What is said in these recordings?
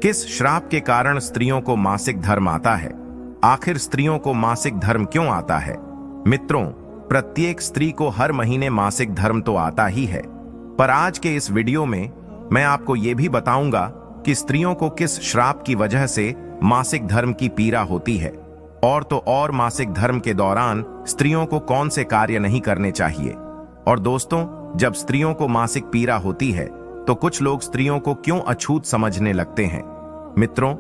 किस श्राप के कारण स्त्रियों को मासिक धर्म आता है? आखिर स्त्रियों को मासिक धर्म क्यों आता है? मित्रों, प्रत्येक स्त्री को हर महीने मासिक धर्म तो आता ही है, पर आज के इस वीडियो में मैं आपको ये भी बताऊंगा कि स्त्रियों को किस श्राप की वजह से मासिक धर्म की पीड़ा होती है, और तो और मासिक धर्म के दौरान स्त्रियों को कौन से कार्य नहीं करने चाहिए। और दोस्तों, जब स्त्रियों को मासिक पीड़ा होती है तो कुछ लोग स्त्रियों को क्यों अछूत समझने लगते हैं। मित्रों,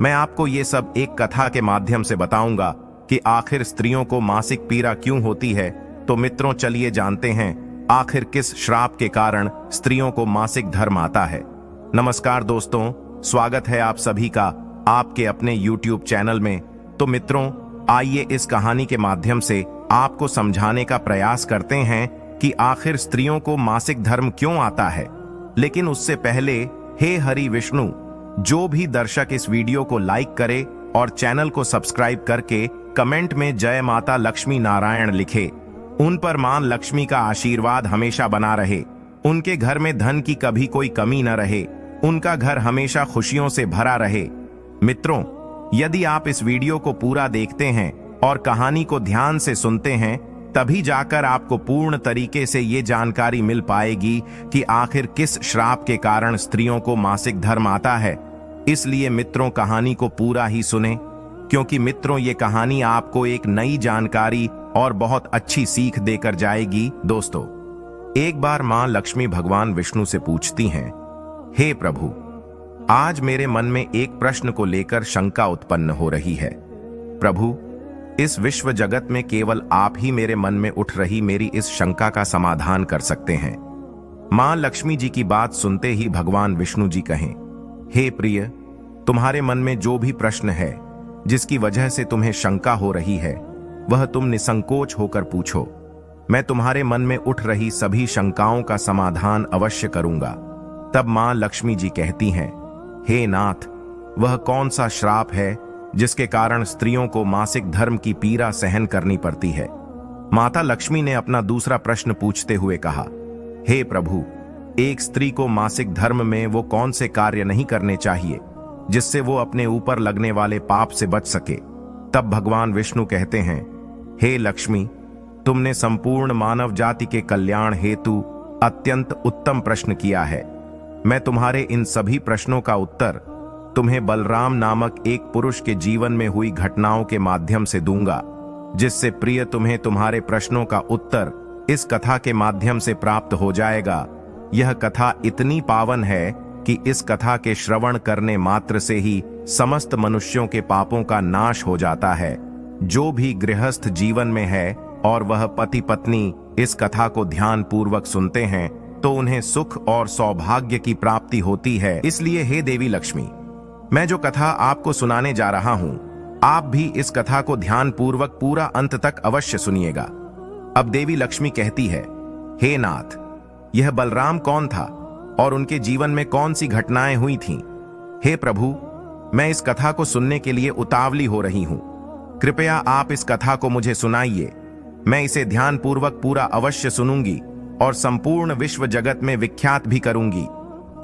मैं आपको ये सब एक कथा के माध्यम से बताऊंगा कि आखिर स्त्रियों को मासिक पीड़ा क्यों होती है। तो मित्रों, चलिए जानते हैं आखिर किस श्राप के कारण स्त्रियों को मासिक धर्म आता है। नमस्कार दोस्तों, स्वागत है आप सभी का आपके अपने YouTube चैनल में। तो मित्रों, आइए इस कहानी के माध्यम से आपको समझाने का प्रयास करते हैं कि आखिर स्त्रियों को मासिक धर्म क्यों आता है। लेकिन उससे पहले, हे हरि विष्णु, जो भी दर्शक इस वीडियो को लाइक करे और चैनल को सब्सक्राइब करके कमेंट में जय माता लक्ष्मी नारायण लिखे, उन पर मां लक्ष्मी का आशीर्वाद हमेशा बना रहे, उनके घर में धन की कभी कोई कमी न रहे, उनका घर हमेशा खुशियों से भरा रहे। मित्रों, यदि आप इस वीडियो को पूरा देखते हैं और कहानी को ध्यान से सुनते हैं, तभी जाकर आपको पूर्ण तरीके से ये जानकारी मिल पाएगी कि आखिर किस श्राप के कारण स्त्रियों को मासिक धर्म आता है। इसलिए मित्रों, कहानी को पूरा ही सुने, क्योंकि मित्रों ये कहानी आपको एक नई जानकारी और बहुत अच्छी सीख देकर जाएगी। दोस्तों, एक बार मां लक्ष्मी भगवान विष्णु से पूछती हैं, हे प्रभु, आज मेरे मन में एक प्रश्न को लेकर शंका उत्पन्न हो रही है। प्रभु, इस विश्व जगत में केवल आप ही मेरे मन में उठ रही मेरी इस शंका का समाधान कर सकते हैं। मां लक्ष्मी जी की बात सुनते ही भगवान विष्णु जी कहें, हे प्रिय, तुम्हारे मन में जो भी प्रश्न है, जिसकी वजह से तुम्हें शंका हो रही है, वह तुम निसंकोच होकर पूछो। मैं तुम्हारे मन में उठ रही सभी शंकाओं का समाधान अवश्य करूंगा। तब मां लक्ष्मी जी कहती हैं, हे नाथ, वह कौन सा श्राप है जिसके कारण स्त्रियों को मासिक धर्म की पीड़ा सहन करनी पड़ती है? माता लक्ष्मी ने अपना दूसरा प्रश्न पूछते हुए कहा, हे प्रभु, एक स्त्री को मासिक धर्म में वो कौन से कार्य नहीं करने चाहिए जिससे वो अपने ऊपर लगने वाले पाप से बच सके? तब भगवान विष्णु कहते हैं, हे लक्ष्मी, तुमने संपूर्ण मानव जाति के कल्याण हेतु अत्यंत उत्तम प्रश्न किया है। मैं तुम्हारे इन सभी प्रश्नों का उत्तर तुम्हें बलराम नामक एक पुरुष के जीवन में हुई घटनाओं के माध्यम से दूंगा, जिससे प्रिय तुम्हें तुम्हारे प्रश्नों का उत्तर इस कथा के माध्यम से प्राप्त हो जाएगा। यह कथा इतनी पावन है कि इस कथा के श्रवण करने मात्र से ही समस्त मनुष्यों के पापों का नाश हो जाता है। जो भी गृहस्थ जीवन में है और वह पति पत्नी इस कथा को ध्यान पूर्वक सुनते हैं, तो उन्हें सुख और सौभाग्य की प्राप्ति होती है। इसलिए हे देवी लक्ष्मी, मैं जो कथा आपको सुनाने जा रहा हूं, आप भी इस कथा को ध्यान पूर्वक पूरा अंत तक अवश्य सुनिएगा। अब देवी लक्ष्मी कहती है, हे नाथ, यह बलराम कौन था और उनके जीवन में कौन सी घटनाएं हुई थीं? हे प्रभु, मैं इस कथा को सुनने के लिए उतावली हो रही हूं। कृपया आप इस कथा को मुझे सुनाइए। मैं इसे ध्यान पूर्वक पूरा अवश्य सुनूंगी और संपूर्ण विश्व जगत में विख्यात भी करूंगी।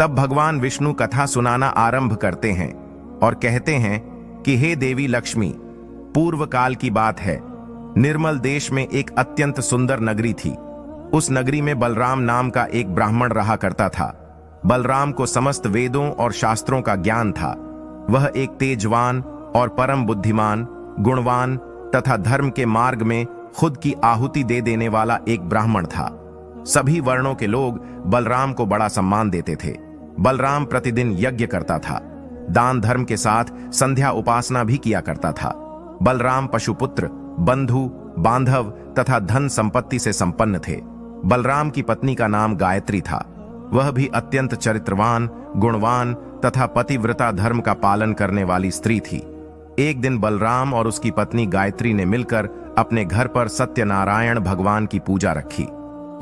तब भगवान विष्णु कथा सुनाना आरंभ करते हैं और कहते हैं कि हे देवी लक्ष्मी, पूर्व काल की बात है। निर्मल देश में एक अत्यंत सुंदर नगरी थी। उस नगरी में बलराम नाम का एक ब्राह्मण रहा करता था। बलराम को समस्त वेदों और शास्त्रों का ज्ञान था। वह एक तेजवान और परम बुद्धिमान, गुणवान तथा धर्म के मार्ग में खुद की आहुति दे देने वाला एक ब्राह्मण था। सभी वर्णों के लोग बलराम को बड़ा सम्मान देते थे। बलराम प्रतिदिन यज्ञ करता था, दान धर्म के साथ संध्या उपासना भी किया करता था। बलराम पशुपुत्र, बंधु, बांधव तथा धन संपत्ति से संपन्न थे। बलराम की पत्नी का नाम गायत्री था। वह भी अत्यंत चरित्रवान, गुणवान तथा पतिव्रता धर्म का पालन करने वाली स्त्री थी। एक दिन बलराम और उसकी पत्नी गायत्री ने मिलकर अपने घर पर सत्यनारायण भगवान की पूजा रखी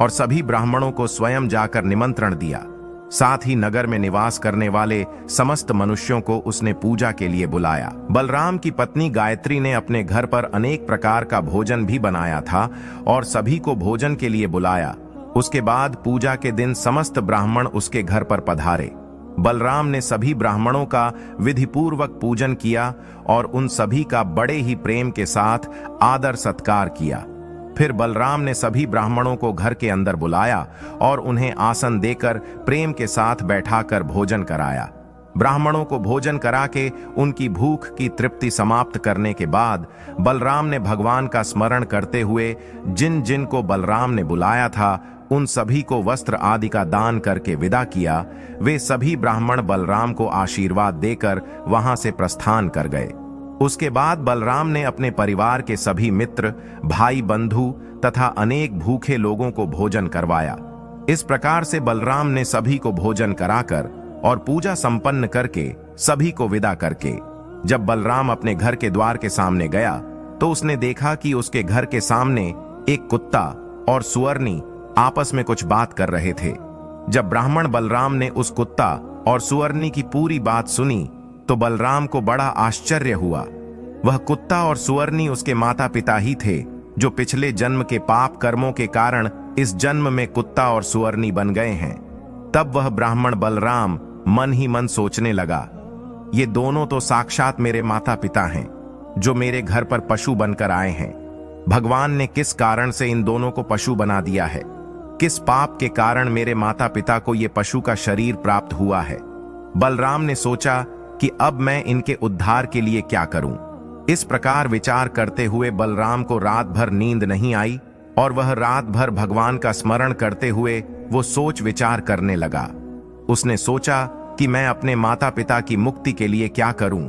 और सभी ब्राह्मणों को स्वयं जाकर निमंत्रण दिया। साथ ही नगर में निवास करने वाले समस्त मनुष्यों को उसने पूजा के लिए बुलाया। बलराम की पत्नी गायत्री ने अपने घर पर अनेक प्रकार का भोजन भी बनाया था और सभी को भोजन के लिए बुलाया। उसके बाद पूजा के दिन समस्त ब्राह्मण उसके घर पर पधारे। बलराम ने सभी ब्राह्मणों का विधिपूर्वक पूजन किया और उन सभी का बड़े ही प्रेम के साथ आदर सत्कार किया। फिर बलराम ने सभी ब्राह्मणों को घर के अंदर बुलाया और उन्हें आसन देकर प्रेम के साथ बैठाकर भोजन कराया। ब्राह्मणों को भोजन करा के उनकी भूख की तृप्ति समाप्त करने के बाद बलराम ने भगवान का स्मरण करते हुए जिन जिन को बलराम ने बुलाया था उन सभी को वस्त्र आदि का दान करके विदा किया। वे सभी ब्राह्मण बलराम को आशीर्वाद देकर वहां से प्रस्थान कर गए। उसके बाद बलराम ने अपने परिवार के सभी मित्र, भाई बंधु तथा अनेक भूखे लोगों को भोजन करवाया। इस प्रकार से बलराम ने सभी को भोजन कराकर और पूजा संपन्न करके सभी को विदा करके जब बलराम अपने घर के द्वार के सामने गया तो उसने देखा कि उसके घर के सामने एक कुत्ता और सुअरनी आपस में कुछ बात कर रहे थे। जब ब्राह्मण बलराम ने उस कुत्ता और सुअरनी की पूरी बात सुनी तो बलराम को बड़ा आश्चर्य हुआ। वह कुत्ता और सुअरनी उसके माता पिता ही थे जो पिछले जन्म के पाप कर्मों के कारण इस जन्म में कुत्ता और सुअरनी बन गए हैं। तब वह ब्राह्मण बलराम मन ही मन सोचने लगा, ये दोनों तो साक्षात मेरे माता पिता हैं जो मेरे घर पर पशु बनकर आए हैं। भगवान ने किस कारण से इन दोनों को पशु बना दिया है? किस पाप के कारण मेरे माता पिता को ये पशु का शरीर प्राप्त हुआ है? बलराम ने सोचा कि अब मैं इनके उद्धार के लिए क्या करूं। इस प्रकार विचार करते हुए बलराम को रात भर नींद नहीं आई और वह रात भर भगवान का स्मरण करते हुए वो सोच विचार करने लगा। उसने सोचा कि मैं अपने माता पिता की मुक्ति के लिए क्या करूं।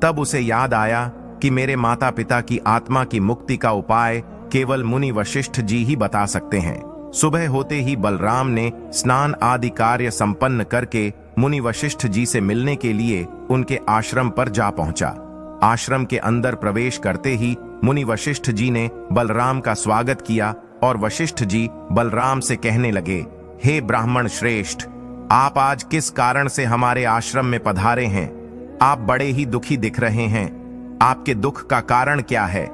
तब उसे याद आया कि मेरे माता पिता की आत्मा की मुक्ति का उपाय केवल मुनि वशिष्ठ जी ही बता सकते हैं। सुबह होते ही बलराम ने स्नान आदि कार्य संपन्न करके मुनि वशिष्ठ जी से मिलने के लिए उनके आश्रम पर जा पहुंचा। आश्रम के अंदर प्रवेश करते ही मुनि वशिष्ठ जी ने बलराम का स्वागत किया और वशिष्ठ जी बलराम से कहने लगे, हे ब्राह्मण श्रेष्ठ, आप आज किस कारण से हमारे आश्रम में पधारे हैं? आप बड़े ही दुखी दिख रहे हैं। आपके दुख का कारण क्या है?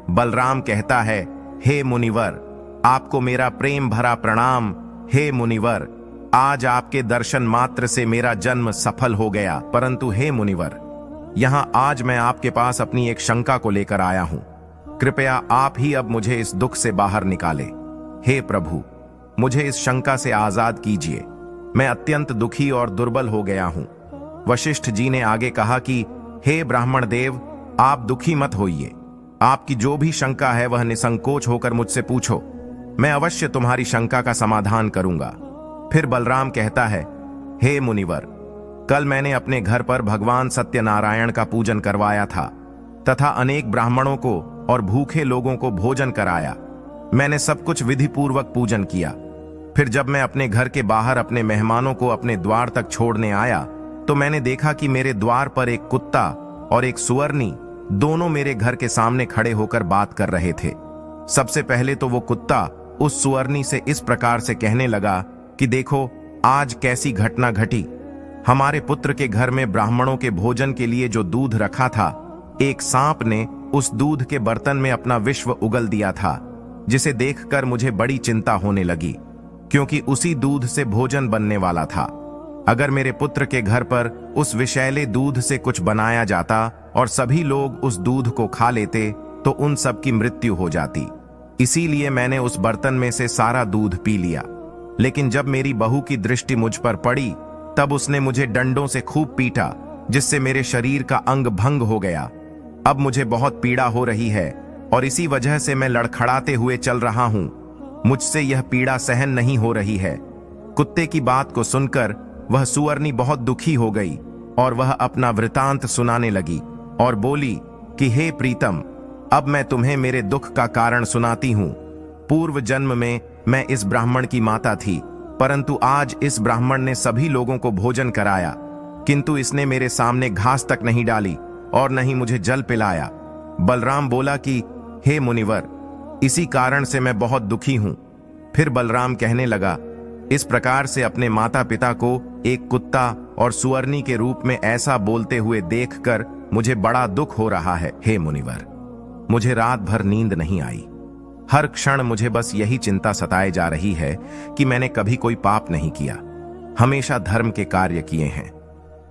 बलराम कहता है, हे मुनिवर, आपको मेरा प्रेम भरा प्रणाम। हे मुनिवर, आज आपके दर्शन मात्र से मेरा जन्म सफल हो गया। परंतु हे मुनिवर, यहाँ आज मैं आपके पास अपनी एक शंका को लेकर आया हूं। कृपया आप ही अब मुझे इस दुख से बाहर निकाले। हे प्रभु, मुझे इस शंका से आजाद कीजिए। मैं अत्यंत दुखी और दुर्बल हो गया हूं। वशिष्ठ जी ने आगे कहा कि हे ब्राह्मण देव, आप दुखी मत होइए। आपकी जो भी शंका है वह निसंकोच होकर मुझसे पूछो। मैं अवश्य तुम्हारी शंका का समाधान करूंगा। फिर बलराम कहता है, हे मुनिवर, कल मैंने अपने घर पर भगवान सत्यनारायण का पूजन करवाया था तथा अनेक ब्राह्मणों को और भूखे लोगों को भोजन कराया। मैंने सब कुछ विधि पूर्वक पूजन किया। फिर जब मैं अपने घर के बाहर अपने मेहमानों को अपने द्वार तक छोड़ने आया तो मैंने देखा कि मेरे द्वार पर एक कुत्ता और एक सुअरनी दोनों मेरे घर के सामने खड़े होकर बात कर रहे थे। सबसे पहले तो वो कुत्ता उस सुअरनी से इस प्रकार से कहने लगा कि देखो, आज कैसी घटना घटी। हमारे पुत्र के घर में ब्राह्मणों के भोजन के लिए जो दूध रखा था, एक सांप ने उस दूध के बर्तन में अपना विश्व उगल दिया था, जिसे देखकर मुझे बड़ी चिंता होने लगी, क्योंकि उसी दूध से भोजन बनने वाला था। अगर मेरे पुत्र के घर पर उस विषैले दूध से कुछ बनाया जाता और सभी लोग उस दूध को खा लेते तो उन सब की मृत्यु हो जाती। इसीलिए मैंने उस बर्तन में से सारा दूध पी लिया। लेकिन जब मेरी बहू की दृष्टि मुझ पर पड़ी तब उसने मुझे डंडों से खूब पीटा, जिससे मेरे शरीर का अंग भंग हो गया। अब मुझे बहुत पीड़ा हो रही है और इसी वजह से मैं लड़खड़ाते हुए चल रहा हूं। मुझसे यह पीड़ा सहन नहीं हो रही है। कुत्ते की बात को सुनकर वह सुअरनी बहुत दुखी हो गई और वह अपना वृतांत सुनाने लगी और बोली कि हे प्रीतम, अब मैं तुम्हें मेरे दुख का कारण सुनाती हूं। पूर्व जन्म में मैं इस ब्राह्मण की माता थी, परंतु आज इस ब्राह्मण ने सभी लोगों को भोजन कराया, किंतु इसने मेरे सामने घास तक नहीं डाली और न ही मुझे जल पिलाया। बलराम बोला कि हे मुनिवर, इसी कारण से मैं बहुत दुखी हूं। फिर बलराम कहने लगा, इस प्रकार से अपने माता पिता को एक कुत्ता और सुअरनी के रूप में ऐसा बोलते हुए देखकर मुझे बड़ा दुख हो रहा है। हे मुनिवर, मुझे रात भर नींद नहीं आई। हर क्षण मुझे बस यही चिंता सताए जा रही है कि मैंने कभी कोई पाप नहीं किया। हमेशा धर्म के कार्य किए हैं,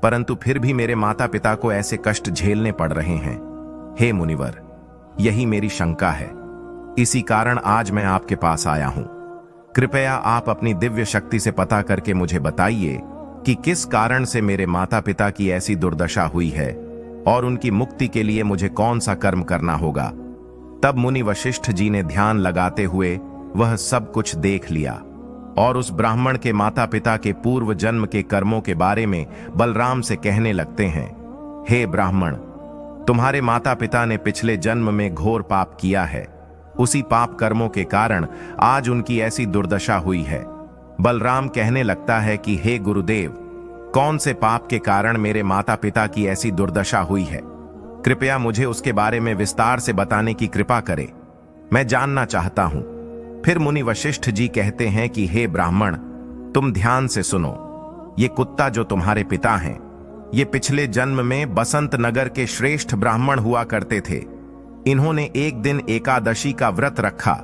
परंतु फिर भी मेरे माता पिता को ऐसे कष्ट झेलने पड़ रहे हैं। हे मुनिवर, यही मेरी शंका है। इसी कारण आज मैं आपके पास आया हूं। कृपया आप अपनी दिव्य शक्ति से पता करके मुझे बताइए कि किस कारण से मेरे माता पिता की ऐसी दुर्दशा हुई है और उनकी मुक्ति के लिए मुझे कौन सा कर्म करना होगा। तब मुनि वशिष्ठ जी ने ध्यान लगाते हुए वह सब कुछ देख लिया और उस ब्राह्मण के माता पिता के पूर्व जन्म के कर्मों के बारे में बलराम से कहने लगते हैं। हे ब्राह्मण, तुम्हारे माता पिता ने पिछले जन्म में घोर पाप किया है। उसी पाप कर्मों के कारण आज उनकी ऐसी दुर्दशा हुई है। बलराम कहने लगता है कि हे गुरुदेव, कौन से पाप के कारण मेरे माता पिता की ऐसी दुर्दशा हुई है? कृपया मुझे उसके बारे में विस्तार से बताने की कृपा करें, मैं जानना चाहता हूं। फिर मुनि वशिष्ठ जी कहते हैं कि हे ब्राह्मण, तुम ध्यान से सुनो। ये कुत्ता जो तुम्हारे पिता हैं, ये पिछले जन्म में बसंत नगर के श्रेष्ठ ब्राह्मण हुआ करते थे। इन्होंने एक दिन एकादशी का व्रत रखा,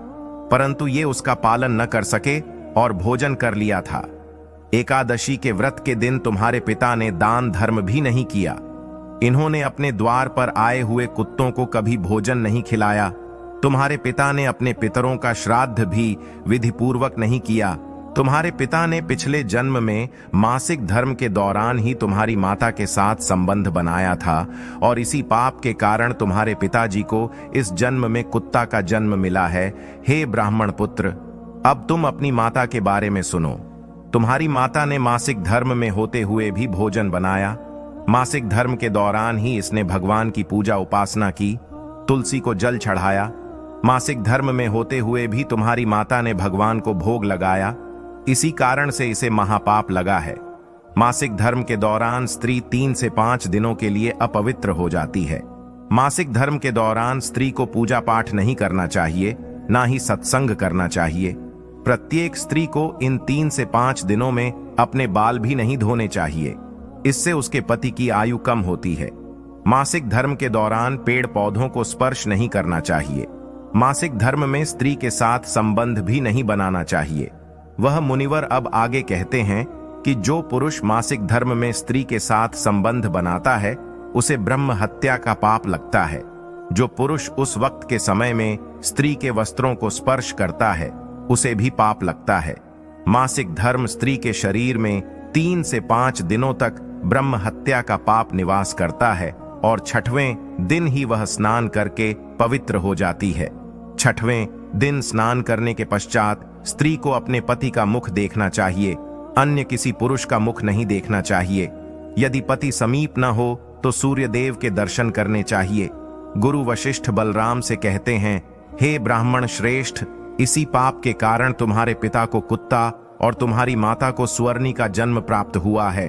परंतु ये उसका पालन न कर सके और भोजन कर लिया था। एकादशी के व्रत के दिन तुम्हारे पिता ने दान धर्म भी नहीं किया। इन्होंने अपने द्वार पर आए हुए कुत्तों को कभी भोजन नहीं खिलाया। तुम्हारे पिता ने अपने पितरों का श्राद्ध भी विधिपूर्वक नहीं किया। तुम्हारे पिता ने पिछले जन्म में मासिक धर्म के दौरान ही तुम्हारी माता के साथ संबंध बनाया था और इसी पाप के कारण तुम्हारे पिताजी को इस जन्म में कुत्ता का जन्म मिला है। हे ब्राह्मण पुत्र, अब तुम अपनी माता के बारे में सुनो। तुम्हारी माता ने मासिक धर्म में होते हुए भी भोजन बनाया। मासिक धर्म के दौरान ही इसने भगवान की पूजा उपासना की, तुलसी को जल चढ़ाया। मासिक धर्म में होते हुए भी तुम्हारी माता ने भगवान को भोग लगाया। इसी कारण से इसे महापाप लगा है। मासिक धर्म के दौरान स्त्री 3 से 5 दिनों के लिए अपवित्र हो जाती है। मासिक धर्म के दौरान स्त्री को पूजा पाठ नहीं करना चाहिए, ना ही सत्संग करना चाहिए। प्रत्येक स्त्री को इन 3 से 5 दिनों में अपने बाल भी नहीं धोने चाहिए, इससे उसके पति की आयु कम होती है। मासिक धर्म के दौरान पेड़ पौधों को स्पर्श नहीं करना चाहिए। मासिक धर्म में स्त्री के साथ संबंध भी नहीं बनाना चाहिए। वह मुनिवर अब आगे कहते हैं कि जो पुरुष मासिक धर्म में स्त्री के साथ संबंध बनाता है, उसे ब्रह्म हत्या का पाप लगता है। जो पुरुष उस वक्त के समय में स्त्री के वस्त्रों को स्पर्श करता है, उसे भी पाप लगता है। मासिक धर्म स्त्री के शरीर में 3 से 5 दिनों तक ब्रह्म हत्या का पाप निवास करता है और 6वें दिन ही वह स्नान करके पवित्र हो जाती है। 6वें दिन स्नान करने के पश्चात स्त्री को अपने पति का मुख देखना चाहिए, अन्य किसी पुरुष का मुख नहीं देखना चाहिए। यदि पति समीप न हो तो सूर्य देव के दर्शन करने चाहिए। गुरु वशिष्ठ बलराम से कहते हैं, हे ब्राह्मण श्रेष्ठ, इसी पाप के कारण तुम्हारे पिता को कुत्ता और तुम्हारी माता को स्वर्णी का जन्म प्राप्त हुआ है।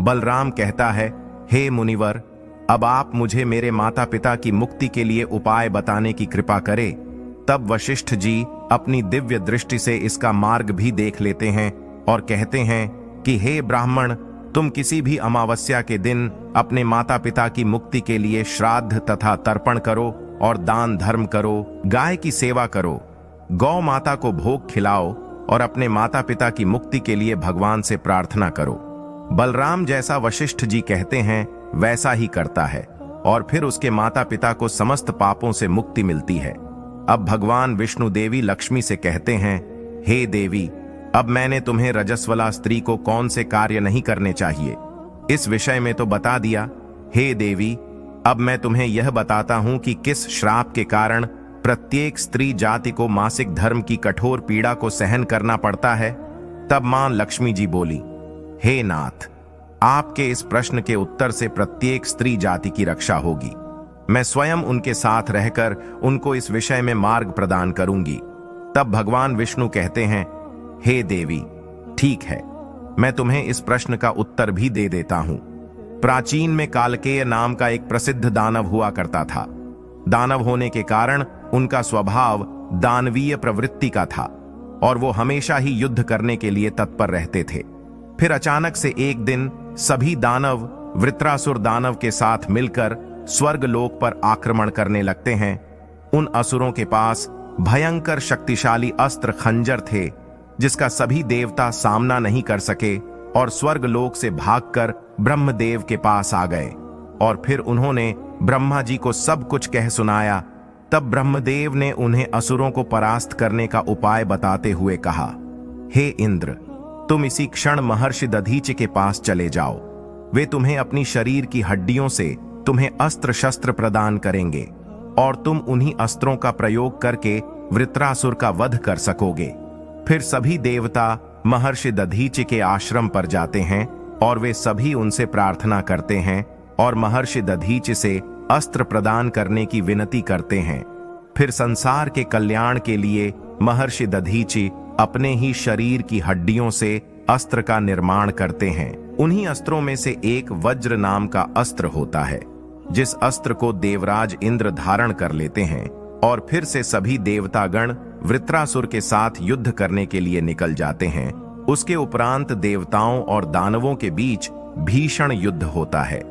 बलराम कहता है, हे मुनिवर, अब आप मुझे मेरे माता पिता की मुक्ति के लिए उपाय बताने की कृपा करें। तब वशिष्ठ जी अपनी दिव्य दृष्टि से इसका मार्ग भी देख लेते हैं और कहते हैं कि हे ब्राह्मण, तुम किसी भी अमावस्या के दिन अपने माता पिता की मुक्ति के लिए श्राद्ध तथा तर्पण करो और दान धर्म करो, गाय की सेवा करो, गौ माता को भोग खिलाओ और अपने माता पिता की मुक्ति के लिए भगवान से प्रार्थना करो। बलराम जैसा वशिष्ठ जी कहते हैं वैसा ही करता है और फिर उसके माता पिता को समस्त पापों से मुक्ति मिलती है। अब भगवान विष्णु देवी लक्ष्मी से कहते हैं, हे देवी, अब मैंने तुम्हें रजस्वला स्त्री को कौन से कार्य नहीं करने चाहिए, इस विषय में तो बता दिया। हे देवी, अब मैं तुम्हें यह बताता हूं कि किस श्राप के कारण प्रत्येक स्त्री जाति को मासिक धर्म की कठोर पीड़ा को सहन करना पड़ता है। तब मां लक्ष्मी जी बोली, हे नाथ, आपके इस प्रश्न के उत्तर से प्रत्येक स्त्री जाति की रक्षा होगी। मैं स्वयं उनके साथ रहकर उनको इस विषय में मार्ग प्रदान करूंगी। तब भगवान विष्णु कहते हैं, हे देवी, ठीक है, मैं तुम्हें इस प्रश्न का उत्तर भी दे देता हूं। प्राचीन में कालकेय नाम का एक प्रसिद्ध दानव हुआ करता था। दानव होने के कारण उनका स्वभाव दानवीय प्रवृत्ति का था और वो हमेशा ही युद्ध करने के लिए तत्पर रहते थे। फिर अचानक से एक दिन सभी दानव वृत्रासुर दानव के साथ मिलकर स्वर्ग लोक पर आक्रमण करने लगते हैं। उन असुरों के पास भयंकर शक्तिशाली अस्त्र खंजर थे, जिसका सभी देवता सामना नहीं कर सके और स्वर्ग लोक से भागकर ब्रह्मदेव के पास आ गए और फिर उन्होंने ब्रह्मा जी को सब कुछ कह सुनाया। तब ब्रह्मदेव ने उन्हें असुरों को परास्त करने का उपाय बताते हुए कहा, हे इंद्र, तुम इसी क्षण महर्षि दधीचि के पास चले जाओ। वे तुम्हें अपनी शरीर की हड्डियों से तुम्हें अस्त्र शस्त्र प्रदान करेंगे और तुम उन्हीं अस्त्रों का प्रयोग करके वृत्रासुर का वध कर सकोगे। फिर सभी देवता महर्षि दधीचि के आश्रम पर जाते हैं और वे सभी उनसे प्रार्थना करते हैं और महर्षि दधीचि से अस्त्र प्रदान करने की विनती करते हैं। फिर संसार के कल्याण के लिए महर्षि दधीचि अपने ही शरीर की हड्डियों से अस्त्र का निर्माण करते हैं। उन्हीं अस्त्रों में से एक वज्र नाम का अस्त्र होता है, जिस अस्त्र को देवराज इंद्र धारण कर लेते हैं और फिर से सभी देवतागण वृत्रासुर के साथ युद्ध करने के लिए निकल जाते हैं। उसके उपरांत देवताओं और दानवों के बीच भीषण युद्ध होता है।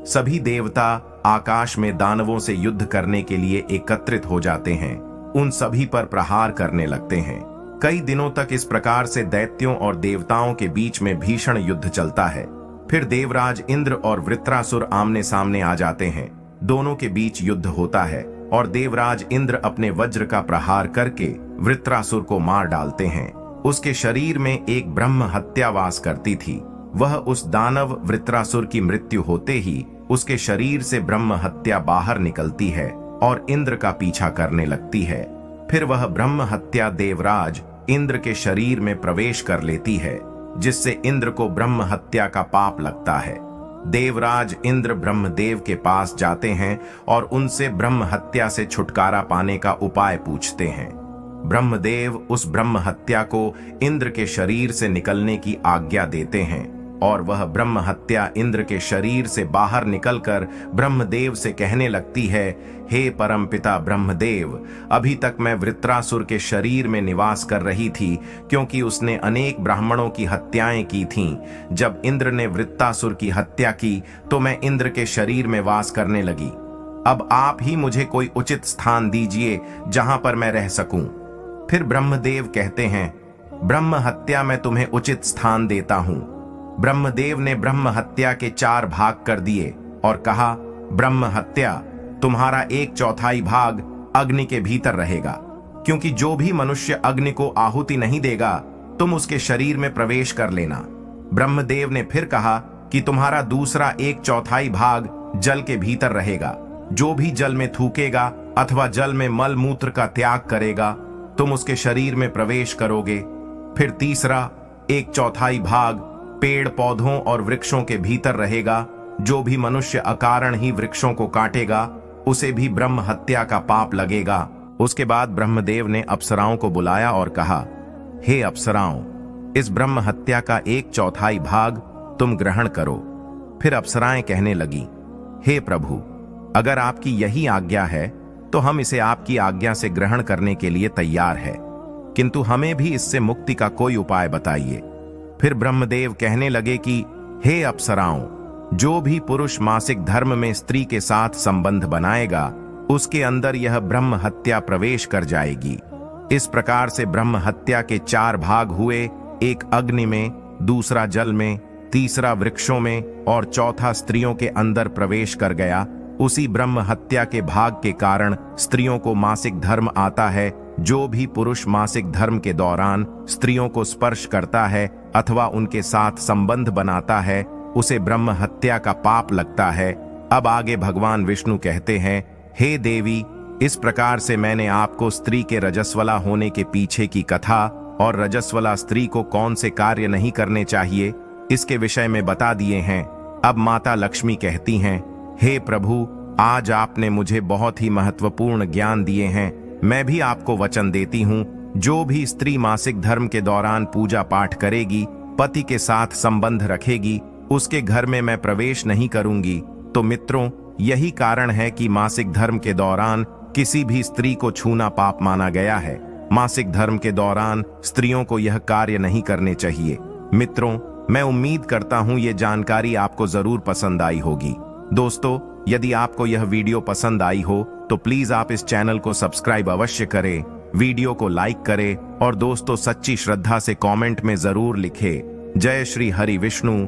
सभी देवता आकाश में दानवों से युद्ध करने के लिए एकत्रित हो जाते हैं, उन सभी पर प्रहार करने लगते हैं। कई दिनों तक इस प्रकार से दैत्यों और देवताओं के बीच में भीषण युद्ध चलता है। फिर देवराज इंद्र और वृत्रासुर आमने सामने आ जाते हैं। दोनों के बीच युद्ध होता है और देवराज इंद्र अपने वज्र का प्रहार करके वृत्रासुर को मार डालते हैं। उसके शरीर में एक ब्रह्म हत्या वास करती थी। वह उस दानव वृत्रासुर की मृत्यु होते ही उसके शरीर से ब्रह्म हत्या बाहर निकलती है और इंद्र का पीछा करने लगती है। फिर वह ब्रह्म हत्या देवराज इंद्र के शरीर में प्रवेश कर लेती है, जिससे इंद्र को ब्रह्म हत्या का पाप लगता है। देवराज इंद्र ब्रह्मदेव के पास जाते हैं और उनसे ब्रह्म हत्या से छुटकारा पाने का उपाय पूछते हैं। ब्रह्मदेव उस ब्रह्म हत्या को इंद्र के शरीर से निकलने की आज्ञा देते हैं और वह ब्रह्म हत्या इंद्र के शरीर से बाहर निकलकर ब्रह्मदेव से कहने लगती है, हे परमपिता ब्रह्मदेव, अभी तक मैं वृत्रासुर के शरीर में निवास कर रही थी, क्योंकि उसने अनेक ब्राह्मणों की हत्याएं की थीं। जब इंद्र ने वृत्रासुर की हत्या की तो मैं इंद्र के शरीर में वास करने लगी। अब आप ही मुझे कोई उचित स्थान दीजिए जहां पर मैं रह सकूं। फिर ब्रह्मदेव कहते हैं, ब्रह्म हत्या मैं तुम्हें उचित स्थान देता हूं। ब्रह्मदेव ने ब्रह्म हत्या के 4 भाग कर दिए और कहा, ब्रह्म हत्या, तुम्हारा 1/4 भाग अग्नि के भीतर रहेगा, क्योंकि जो भी मनुष्य अग्नि को आहुति नहीं देगा तुम उसके शरीर में प्रवेश कर लेना। ब्रह्मदेव ने फिर कहा कि तुम्हारा दूसरा 1/4 भाग जल के भीतर रहेगा। जो भी जल में थूकेगा अथवा जल में मल मूत्र का त्याग करेगा तुम उसके शरीर में प्रवेश करोगे। फिर तीसरा 1/4 भाग पेड़ पौधों और वृक्षों के भीतर रहेगा। जो भी मनुष्य अकारण ही वृक्षों को काटेगा उसे भी ब्रह्म हत्या का पाप लगेगा। उसके बाद ब्रह्मदेव ने अप्सराओं को बुलाया और कहा, हे अप्सराओं, इस ब्रह्म हत्या का 1/4 भाग तुम ग्रहण करो। फिर अप्सराएं कहने लगी, हे प्रभु, अगर आपकी यही आज्ञा है तो हम इसे आपकी आज्ञा से ग्रहण करने के लिए तैयार है, किंतु हमें भी इससे मुक्ति का कोई उपाय बताइए। फिर ब्रह्मदेव कहने लगे कि हे अप्सराओं, जो भी पुरुष मासिक धर्म में स्त्री के साथ संबंध बनाएगा उसके अंदर यह ब्रह्म हत्या प्रवेश कर जाएगी। इस प्रकार से ब्रह्म हत्या के 4 भाग हुए, एक अग्नि में, दूसरा जल में, तीसरा वृक्षों में और चौथा स्त्रियों के अंदर प्रवेश कर गया। उसी ब्रह्म हत्या के भाग के कारण स्त्रियों को मासिक धर्म आता है। जो भी पुरुष मासिक धर्म के दौरान स्त्रियों को स्पर्श करता है अथवा उनके साथ संबंध बनाता है उसे ब्रह्म हत्या का पाप लगता है। अब आगे भगवान विष्णु कहते हैं, हे देवी, इस प्रकार से मैंने आपको स्त्री के रजस्वला होने के पीछे की कथा और रजस्वला स्त्री को कौन से कार्य नहीं करने चाहिए इसके विषय में बता दिए हैं। अब माता लक्ष्मी कहती हैं, हे प्रभु, आज आपने मुझे बहुत ही महत्वपूर्ण ज्ञान दिए हैं। मैं भी आपको वचन देती हूँ, जो भी स्त्री मासिक धर्म के दौरान पूजा पाठ करेगी, पति के साथ संबंध रखेगी, उसके घर में मैं प्रवेश नहीं करूंगी। तो मित्रों, यही कारण है कि मासिक धर्म के दौरान किसी भी स्त्री को छूना पाप माना गया है। मासिक धर्म के दौरान स्त्रियों को यह कार्य नहीं करने चाहिए। मित्रों, मैं उम्मीद करता हूँ ये जानकारी आपको जरूर पसंद आई होगी। दोस्तों, यदि आपको यह वीडियो पसंद आई हो तो प्लीज आप इस चैनल को सब्सक्राइब अवश्य करें, वीडियो को लाइक करें और दोस्तों सच्ची श्रद्धा से कमेंट में जरूर लिखें, जय श्री हरि विष्णु।